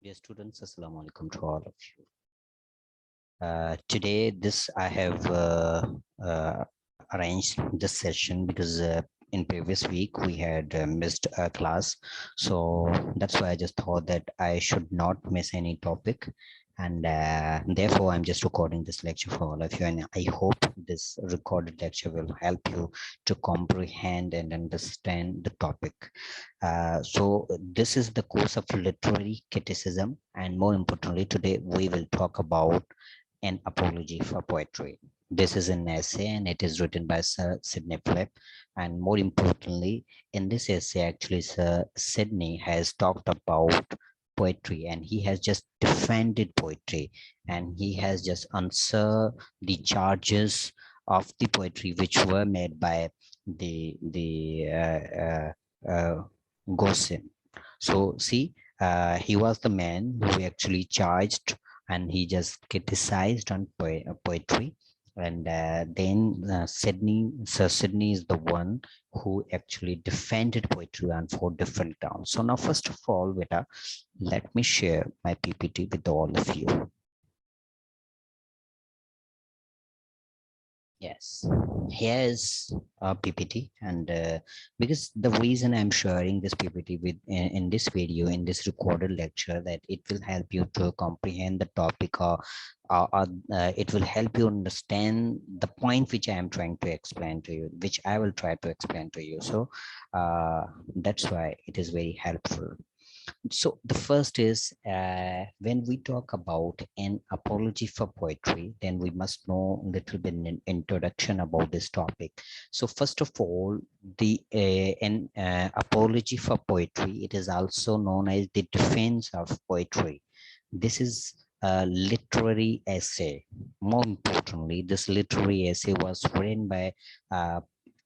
Dear students, Assalamu alaikum to all of you. Today, this I have uh, arranged this session because in previous week we had missed a class, so that's why I just thought that I should not miss any topic, and therefore I'm just recording this lecture for all of you. And I hope this recorded lecture will help you to comprehend and understand the topic. So this is the course of literary criticism, and more importantly, today we will talk about an apology for poetry. This is an essay and it is written by Sir Sidney Philip. And more importantly, in this essay, actually, Sir Sidney has talked about poetry and he has just defended poetry and he has just answered the charges of the poetry which were made by the Gosin. So see, he was the man who actually charged and he just criticized on poetry. And then Sir Sidney is the one who actually defended poetry on 4 different grounds. So now, first of all, Vita, let me share my PPT with all of you. Yes, here's a PPT, and because the reason I'm sharing this PPT with in this video, in this recorded lecture, that it will help you to comprehend the topic, or it will help you understand the point which I am trying to explain to you, which I will try to explain to you. So that's why it is very helpful. So the first is when we talk about an apology for poetry, then we must know a little bit in introduction about this topic. So first of all, the an apology for poetry, it is also known as the defense of poetry. This is a literary essay. More importantly, this literary essay was written by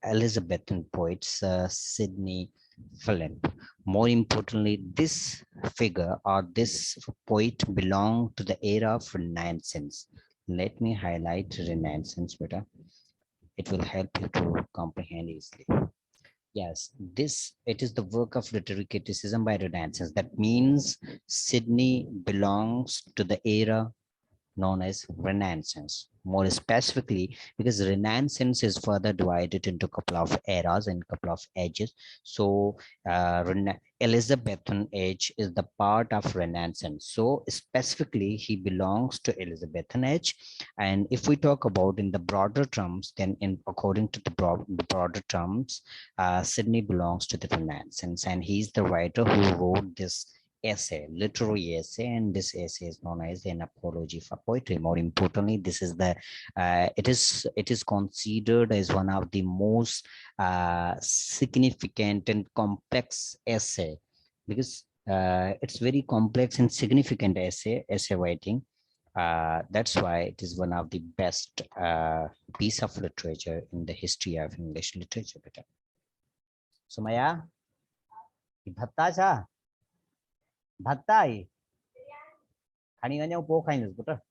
Elizabethan poets Sidney Philip. More importantly, this figure or this poet belonged to the era of Renaissance. Let me highlight Renaissance better. It will help you to comprehend easily. Yes, this it is the work of literary criticism by Renaissance. That means Sydney belongs to the era known as Renaissance. More specifically, because Renaissance is further divided into a couple of eras and couple of ages. So Elizabethan age is the part of Renaissance. So specifically, he belongs to Elizabethan age. And if we talk about in the broader terms, then in according to the broader terms, Sydney belongs to the Renaissance, and he's the writer who wrote this essay, literary essay, and this essay is known as an apology for poetry. More importantly, this is the it is considered as one of the most significant and complex essay because it's very complex and significant essay writing. That's why it is one of the best piece of literature in the history of English literature. Sumaya, bhatta cha. Bhatai. Kaninganya po kain putra.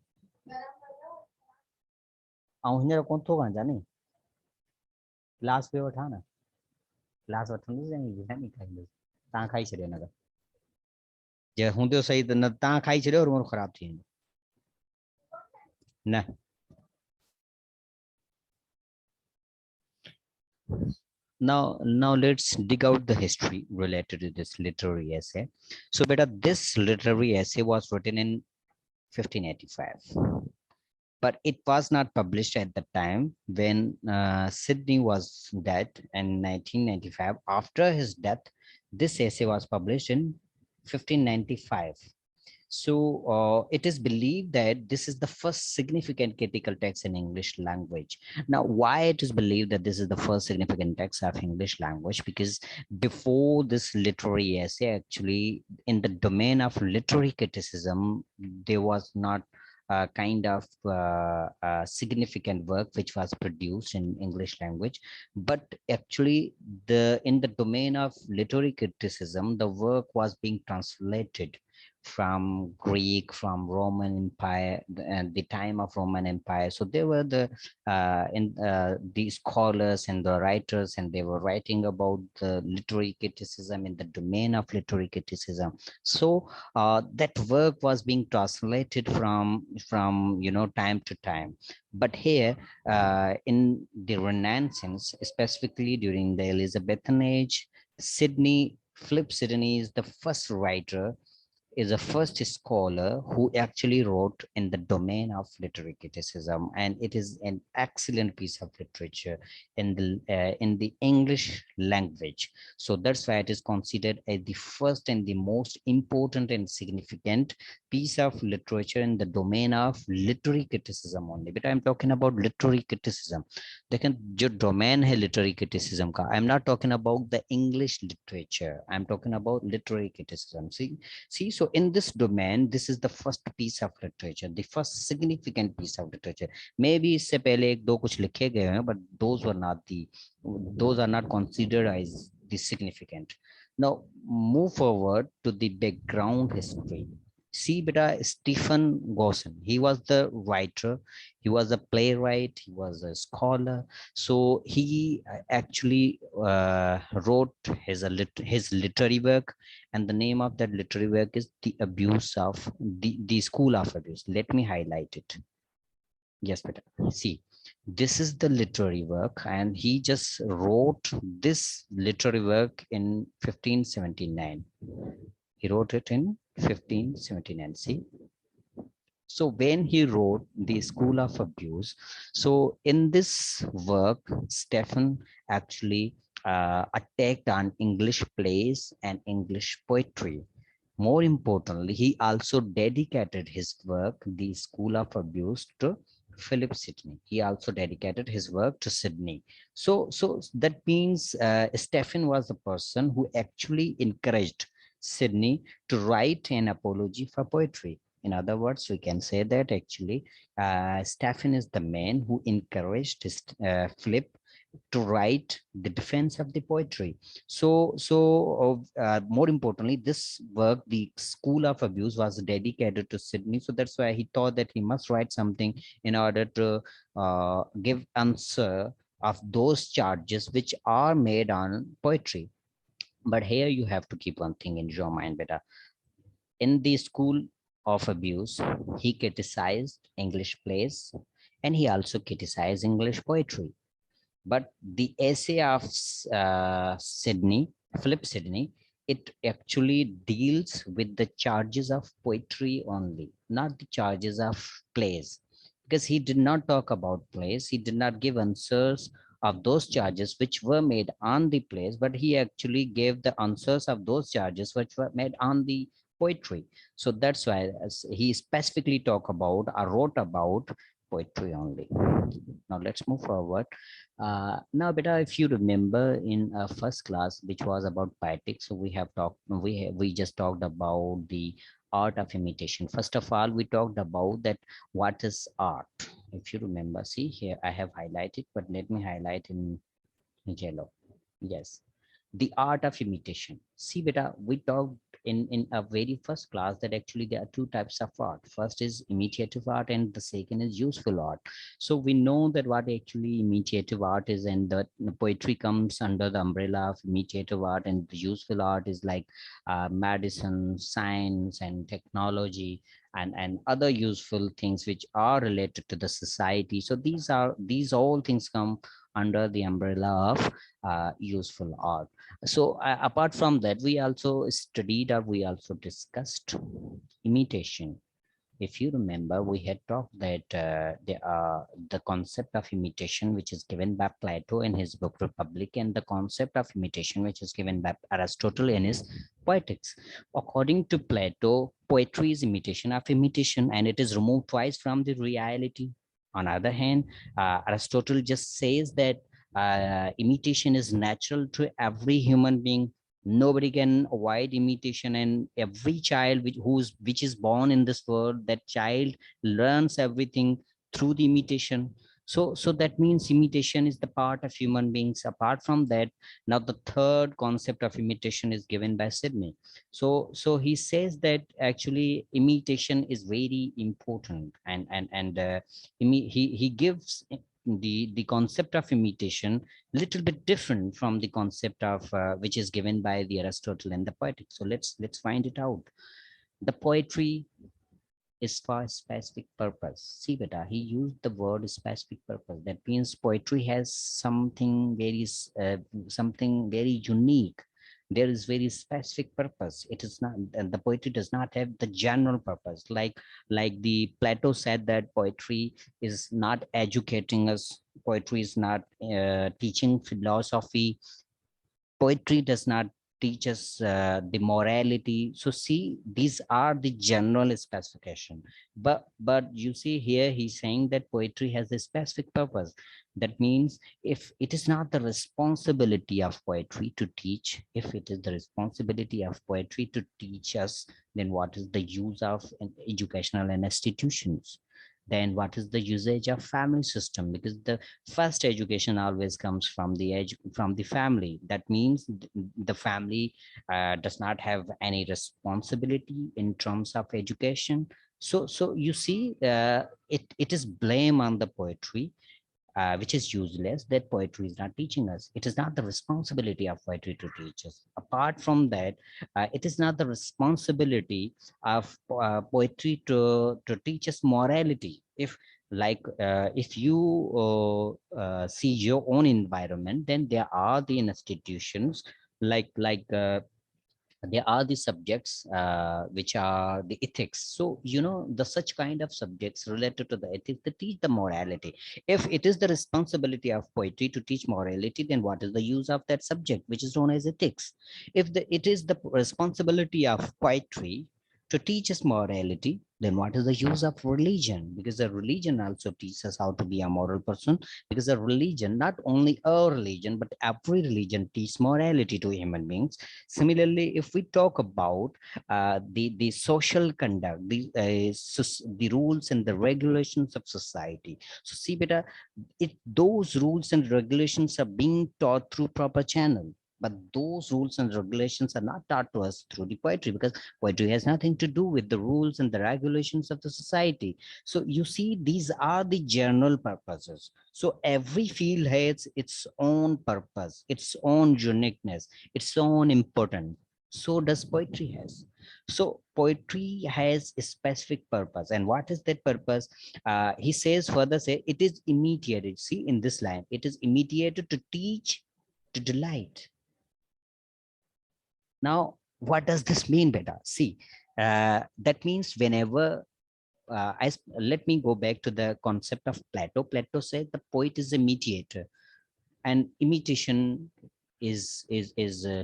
Ang hinya kon to kan jani. Last पे उठा ना. Last उठने से नहीं है नहीं खाई लोग. तां खाई चले ना. जे हुंदे सही तो न तां खाई चले और मोर खराब थी. ना. Now let's dig out the history related to this literary essay. So beta, this literary essay was written in 1585. But it was not published at the time when Sidney was dead in 1995. After his death, this essay was published in 1595. So it is believed that this is the first significant critical text in English language. Now, why it is believed that this is the first significant text of English language? Because before this literary essay, actually, in the domain of literary criticism, there was not kind of significant work which was produced in English language, but actually in the domain of literary criticism, the work was being translated from Greek, from Roman Empire, and the time of Roman Empire. So they were the scholars and the writers, and they were writing about the literary criticism in the domain of literary criticism. So that work was being translated from time to time. But here in the Renaissance, specifically during the Elizabethan age, Philip Sidney is the first writer, is the first scholar who actually wrote in the domain of literary criticism, and it is an excellent piece of literature in the English language. So that's why it is considered as the first and the most important and significant piece of literature in the domain of literary criticism only. But I'm talking about literary criticism. लेकिन जो domain है literary criticism का, I'm not talking about the English literature. I'm talking about literary criticism. See, so in this domain, this is the first piece of literature, the first significant piece of literature. Maybe इससे पहले एक दो कुछ लिखे गए हैं, but those are not considered as the significant. Now move forward to the background history. See, beta, Stephen Gosson, he was the writer, he was a playwright, he was a scholar. So he actually wrote his literary work, and the name of that literary work is the School of Abuse. Let me highlight it. Yes, beta. See, this is the literary work, and he just wrote this literary work in 1579. He wrote it in 1579. See, so when he wrote the School of Abuse, so in this work, Stephen actually attacked on English plays and English poetry. More importantly, he also dedicated his work, the School of Abuse, to Philip Sidney. He also dedicated his work to Sidney. So that means Stephen was the person who actually encouraged Sidney to write an apology for poetry. In other words, we can say that actually Stephen is the man who encouraged Philip to write the defense of the poetry. So more importantly, this work, the School of Abuse, was dedicated to Sidney. So that's why he thought that he must write something in order to give answer of those charges which are made on poetry. But here you have to keep one thing in your mind, beta. In the School of Abuse, he criticized English plays, and he also criticized English poetry. But the essay of Philip Sidney, it actually deals with the charges of poetry only, not the charges of plays, because he did not talk about plays. He did not give answers of those charges which were made on the plays, but he actually gave the answers of those charges which were made on the poetry. So that's why he specifically talked about or wrote about poetry only. Now let's move forward. Now, beta, if you remember in first class, which was about poetics, so we just talked about the art of imitation. First of all, we talked about that what is art. If you remember, see here I have highlighted, but let me highlight in yellow. Yes, the art of imitation. See, beta, we talked in a very first class that actually there are two types of art. First is imitative art, and the second is useful art. So we know that what actually imitative art is, and the poetry comes under the umbrella of imitative art, and the useful art is like medicine, science, and technology, and other useful things which are related to the society. So these all things come under the umbrella of useful art. So apart from that, we also studied or we also discussed imitation. If you remember, we had talked that the concept of imitation, which is given by Plato in his book Republic, and the concept of imitation, which is given by Aristotle in his Poetics. According to Plato, poetry is imitation of imitation, and it is removed twice from the reality. On the other hand, Aristotle just says that imitation is natural to every human being. Nobody can avoid imitation, and every child which is born in this world, that child learns everything through the imitation. So that means imitation is the part of human beings. Apart from that, now the third concept of imitation is given by Sydney. So he says that actually imitation is very important, he gives the concept of imitation little bit different from the concept of which is given by the Aristotle and the Poetics. So let's find it out. The poetry is for a specific purpose. See, beta, he used the word specific purpose. That means poetry has something very unique. There is very specific purpose. It is not, and the poetry does not have the general purpose. Like the Plato said that poetry is not educating us. Poetry is not teaching philosophy. Poetry does not teach us the morality. So see, these are the general specification, but you see here he's saying that poetry has a specific purpose. That means if it is not the responsibility of poetry to teach, if it is the responsibility of poetry to teach us, then what is the use of an educational institutions? Then what is the usage of family system? Because the first education always comes from from the family. That means the family does not have any responsibility in terms of education. So you see, it is blame on the poetry, which is useless, that poetry is not teaching us. It is not the responsibility of poetry to teach us. Apart from that, it is not the responsibility of poetry to teach us morality. If you see your own environment, then there are the institutions like there are the subjects which are the ethics. So the such kind of subjects related to the ethics, they teach the morality. If it is the responsibility of poetry to teach morality, then what is the use of that subject which is known as ethics? If it is the responsibility of poetry to teach us morality, then what is the use of religion? Because the religion also teaches us how to be a moral person. Because a religion, not only a religion, but every religion teaches morality to human beings. Similarly, if we talk about the social conduct, the rules and the regulations of society. So see, beta, those rules and regulations are being taught through proper channel. But those rules and regulations are not taught to us through the poetry, because poetry has nothing to do with the rules and the regulations of the society. So you see, these are the general purposes. So every field has its own purpose, its own uniqueness, its own importance. So does poetry has. So poetry has a specific purpose. And what is that purpose? He says further, say it is immediated. See, in this line, it is immediated to teach, to delight. Now what does this mean, beta? See, that means whenever let me go back to the concept of Plato. Plato said the poet is a mediator, and imitation is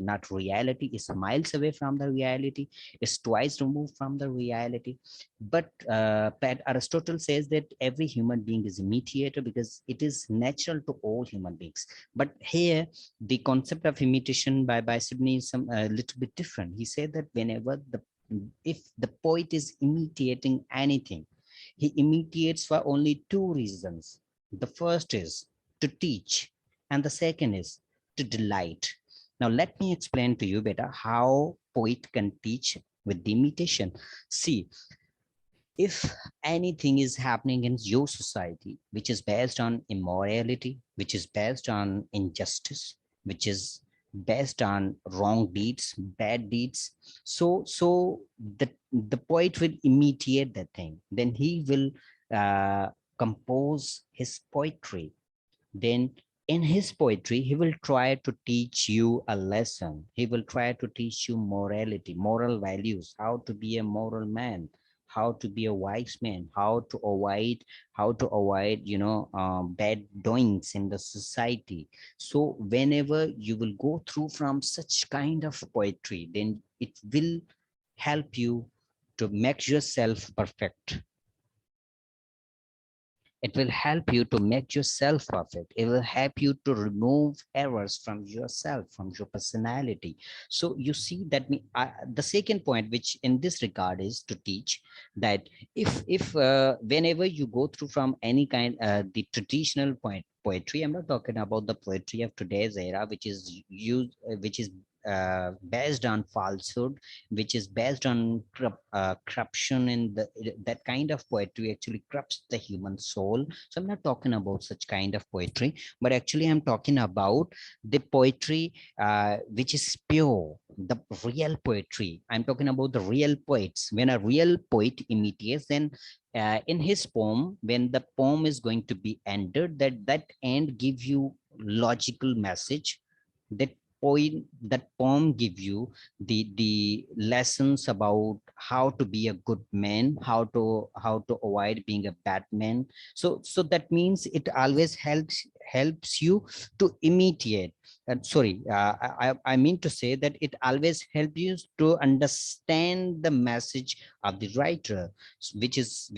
not reality, is miles away from the reality, is twice removed from the reality. But Aristotle says that every human being is a mediator, because it is natural to all human beings. But here the concept of imitation by Sydney is some a little bit different. He said that whenever if the poet is imitating anything, he imitates for only two reasons. The first is to teach, and the second is to delight. Now, let me explain to you better how poet can teach with the imitation. See, if anything is happening in your society which is based on immorality, which is based on injustice, which is based on wrong deeds, bad deeds, so the poet will imitate that thing. Then he will uh, compose his poetry. Then in his poetry, he will try to teach you a lesson. He will try to teach you morality, moral values, how to be a moral man, how to be a wise man, how to avoid, bad doings in the society. So whenever you will go through from such kind of poetry, then it will help you to make yourself perfect. It will help you to make yourself perfect. It will help you to remove errors from yourself, from your personality. So you see that the second point, which in this regard is to teach that if whenever you go through from any kind the traditional point poetry, I'm not talking about the poetry of today's era, which is used, which is based on falsehood, which is based on corruption, and that kind of poetry actually corrupts the human soul. So I'm not talking about such kind of poetry, but actually I'm talking about the poetry which is pure, the real poetry. I'm talking about the real poets. When a real poet imitates, then in his poem, when the poem is going to be ended, that end give you logical message. That that poem give you the lessons about how to be a good man, how to avoid being a bad man. So that means it always helps you to imitate. Sorry, I mean to say that it always helps you to understand the message of the writer, which is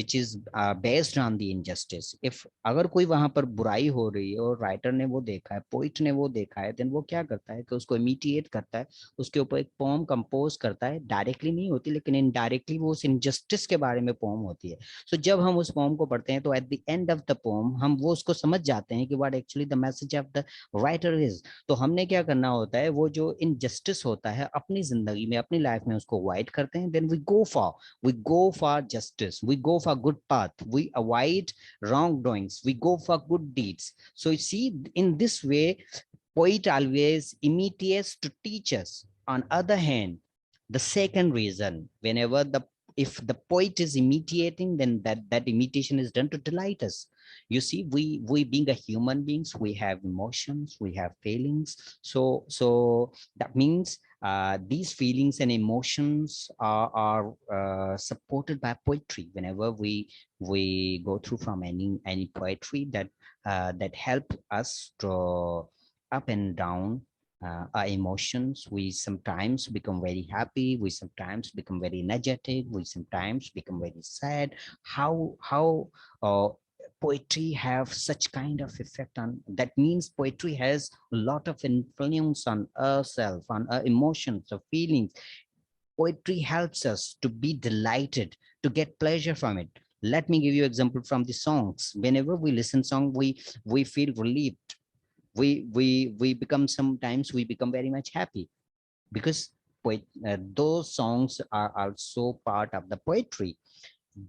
based on the injustice. If अगर कोई वहां पर बुराई हो रही है और writer ने वो देखा है, पोइट ने वो देखा है, देन वो क्या करता है कि उसको इमिटिएट करता है, उसके ऊपर एक पोम कंपोज करता है। डायरेक्टली नहीं होती, लेकिन इनडायरेक्टली वो उस इनजस्टिस के बारे में पोम होती है। सो जब हम उस पोम को पढ़ते हैं तो at the end of the pome हम वो उसको समझ जाते हैं कि what actually the message of the writer is. तो हमने क्या करना होता है, वो जो इनजस्टिस होता है अपनी जिंदगी में, अपनी लाइफ में, उसको अवॉइड करते हैं। Then we go for justice, we go for good path, we avoid wrongdoings, we go for good deeds. So you see, in this way, poet always imitates to teach us. On other hand, the second reason, whenever the if the poet is imitating, then that imitation is done to delight us. You see, we being a human beings, we have emotions, we have feelings. So that means these feelings and emotions are supported by poetry. Whenever we go through from any poetry that help us to up and down our emotions. We sometimes become very happy, we sometimes become very energetic, we sometimes become very sad. How poetry have such kind of effect on, that means poetry has a lot of influence on ourselves, on our emotions or feelings. Poetry helps us to be delighted, to get pleasure from it. Let me give you example from the songs. Whenever we listen song, we feel relieved. We become, sometimes we become very much happy, because those songs are also part of the poetry.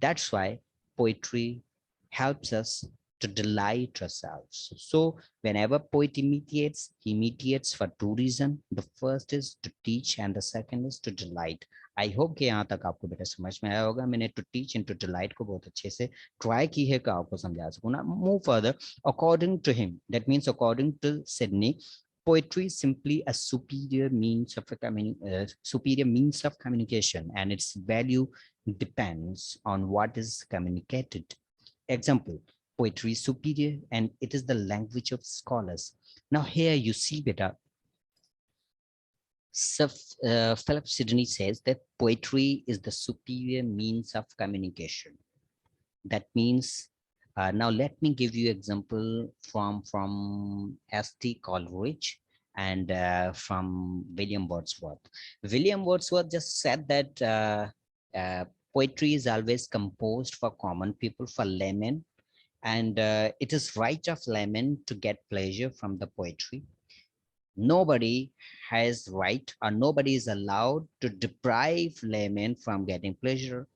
That's why poetry helps us to delight ourselves. So whenever poet imitates, he imitates for two reasons. The first is to teach and the second is to delight. I hope कि यहाँ तक आपको बेटा समझ में आया होगा। मैंने to teach and to delight को बहुत अच्छे से ट्राई की है कि आपको समझा सकूँ ना। Move further, according to him, that means according to Sidney, poetry is simply a superior means of communication, and its value depends on what is communicated. Example, poetry is superior and it is the language of scholars. Now here you see, beta, Philip Sidney says that poetry is the superior means of communication. That means, now let me give you example from S.T. Coleridge and from William Wordsworth. William Wordsworth just said that poetry is always composed for common people, for laymen, and it is right of laymen to get pleasure from the poetry. Nobody has right, or nobody is allowed to deprive laymen from getting pleasure.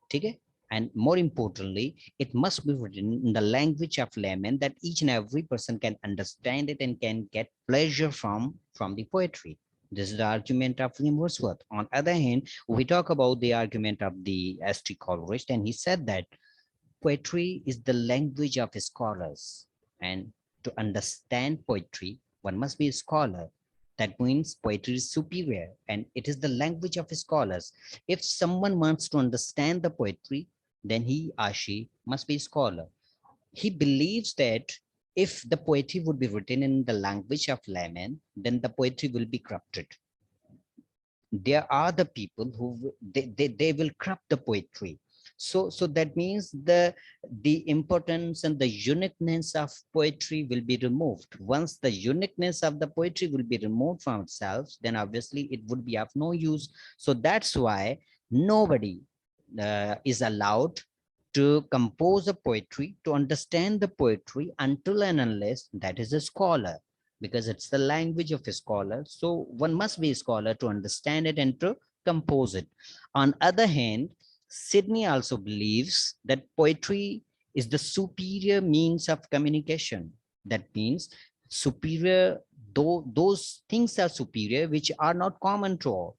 Okay? And more importantly, it must be written in the language of laymen, that each and every person can understand it and can get pleasure from the poetry. This is the argument of William Wordsworth. On other hand, we talk about the argument of the S.T. Coleridge, and he said that poetry is the language of scholars, and to understand poetry, one must be a scholar. That means poetry is superior and it is the language of scholars. If someone wants to understand the poetry, then he or she must be a scholar. He believes that if the poetry would be written in the language of layman, then the poetry will be corrupted. There are the people who they will corrupt the poetry. So that means the importance and the uniqueness of poetry will be removed. Once the uniqueness of the poetry will be removed from itself, then obviously it would be of no use. So that's why nobody is allowed to compose a poetry, to understand the poetry, until and unless that is a scholar, because it's the language of a scholar. So one must be a scholar to understand it and to compose it. On other hand, Sydney also believes that poetry is the superior means of communication. That means superior, though those things are superior which are not common to all.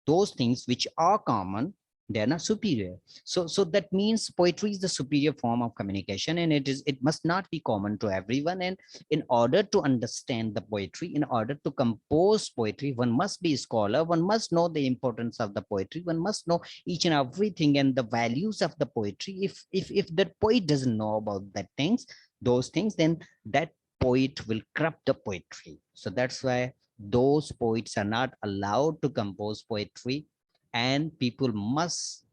Those things which are common, they're not superior. So that means poetry is the superior form of communication, and it must not be common to everyone. And in order to understand the poetry, in order to compose poetry, one must be a scholar, one must know the importance of the poetry, one must know each and everything and the values of the poetry. If that poet doesn't know about that things, those things, then that poet will corrupt the poetry. So that's why those poets are not allowed to compose poetry, and people must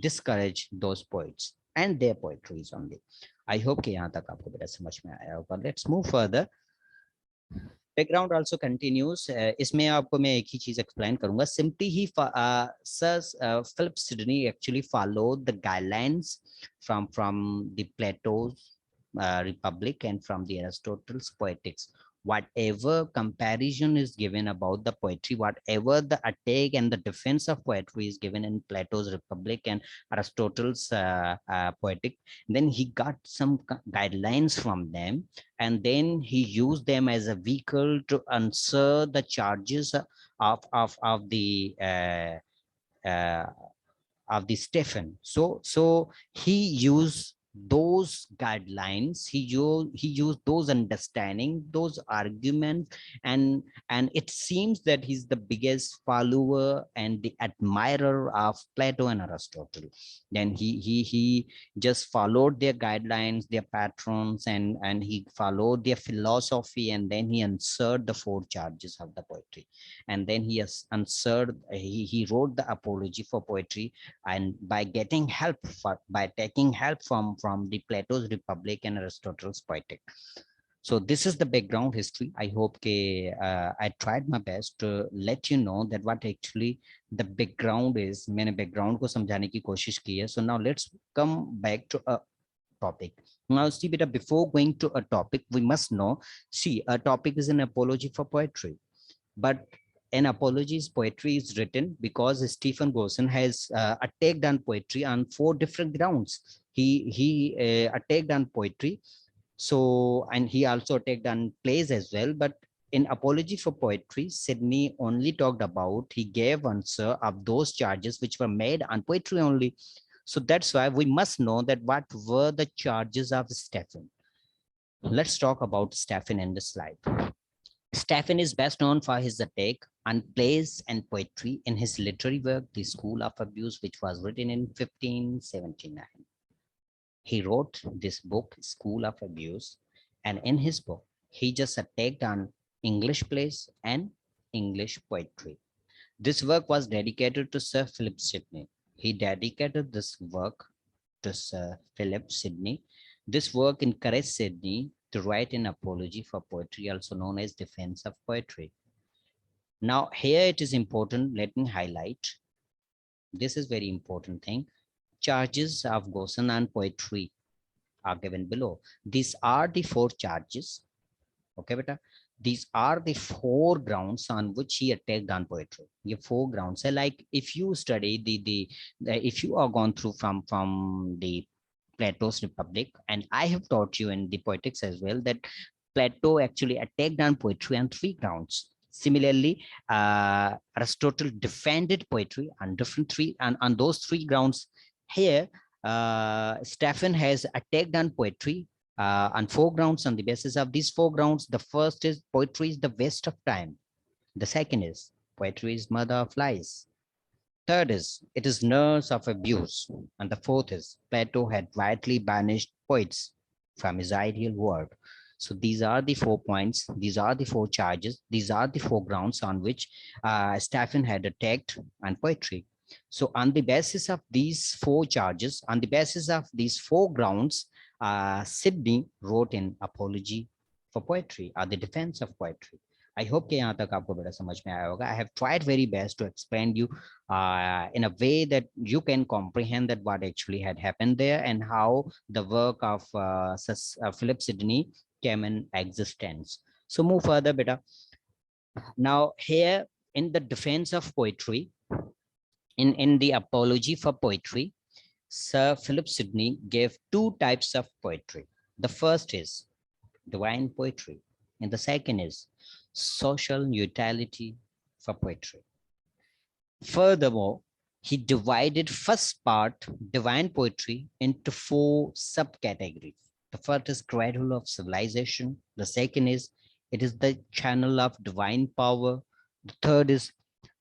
discourage those poets and their poetries only. I hope कि यहाँ तक आपको बेटा समझ में आया होगा. Let's move further. Background also continues. इसमें आपको मैं एक ही चीज explain करूंगा. Simply he Sir Philip Sidney actually followed the guidelines from the Plato's Republic and from the Aristotle's Poetics. Whatever comparison is given about the poetry, whatever the attack and the defense of poetry is given in Plato's Republic and Aristotle's Poetic, then he got some guidelines from them, and then he used them as a vehicle to answer the charges of uh, the Stephen. So he used those guidelines, he used those understanding, those arguments, and it seems that he's the biggest follower and the admirer of Plato and Aristotle. Then he just followed their guidelines, their patrons, and he followed their philosophy, and then he answered the four charges of the poetry. And then he has answered, he wrote the apology for poetry, and by getting help by taking help from the Plato's Republic and Aristotle's Poetic. So this is the background history. I hope I tried my best to let you know that what actually the background is. मैंने background को समझाने की कोशिश की है. So now let's come back to a topic. Now see, beta, before going to a topic, we must know, see, a topic is an apology for poetry, but an apology's poetry is written because Stephen Gosson has attacked on poetry on 4 different grounds. He attacked on poetry, so, and he also attacked on plays as well. But in apology for poetry, Sydney only talked about, he gave answer of those charges which were made on poetry only. So that's why we must know that what were the charges of Stephen. Let's talk about Stephen in this slide. Stephen is best known for his attack on plays and poetry in his literary work, The School of Abuse, which was written in 1579. He wrote this book, School of Abuse, and in his book, he just attacked on English plays and English poetry. This work was dedicated to Sir Philip Sidney. He dedicated this work to Sir Philip Sidney. This work encouraged Sidney to write an apology for poetry, also known as defense of poetry. Now, here it is important, let me highlight, this is very important thing. Charges of Gosson on poetry are given below. These are the 4 charges. Okay, beta. These are the 4 grounds on which he attacked on poetry. The 4 grounds. So like if you study the if you are gone through from the Plato's Republic, and I have taught you in the poetics as well that Plato actually attacked on poetry on 3 grounds. Similarly, Aristotle defended poetry on different 3 and on those 3 grounds. Here, Stephen has attacked on poetry on 4 grounds. On the basis of these 4 grounds, the first is poetry is the waste of time. The second is poetry is mother of lies. Third is it is nurse of abuse. And the fourth is Plato had rightly banished poets from his ideal world. So these are the 4 points. These are the 4 charges. These are the 4 grounds on which Stephen had attacked on poetry. So on the basis of these four charges, on the basis of these four grounds, Sydney wrote an apology for poetry or the defense of poetry. I hope कि यहाँ तक आपको बेटा समझ में आया होगा. I have tried very best to explain you in a way that you can comprehend that what actually had happened there and how the work of Philip Sidney came in existence. So move further, beta. Now here in the defense of poetry, in the apology for poetry, Sir Philip Sidney gave two types of poetry. The first is divine poetry, and the second is social utility for poetry. Furthermore, he divided first part, divine poetry, into four subcategories. The first is cradle of civilization. The second is it is the channel of divine power. The third is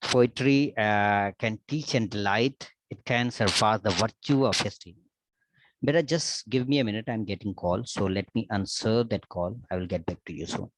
poetry can teach and delight. It can surpass the virtue of history. Better just give me a minute. I'm getting call. So let me answer that call. I will get back to you soon.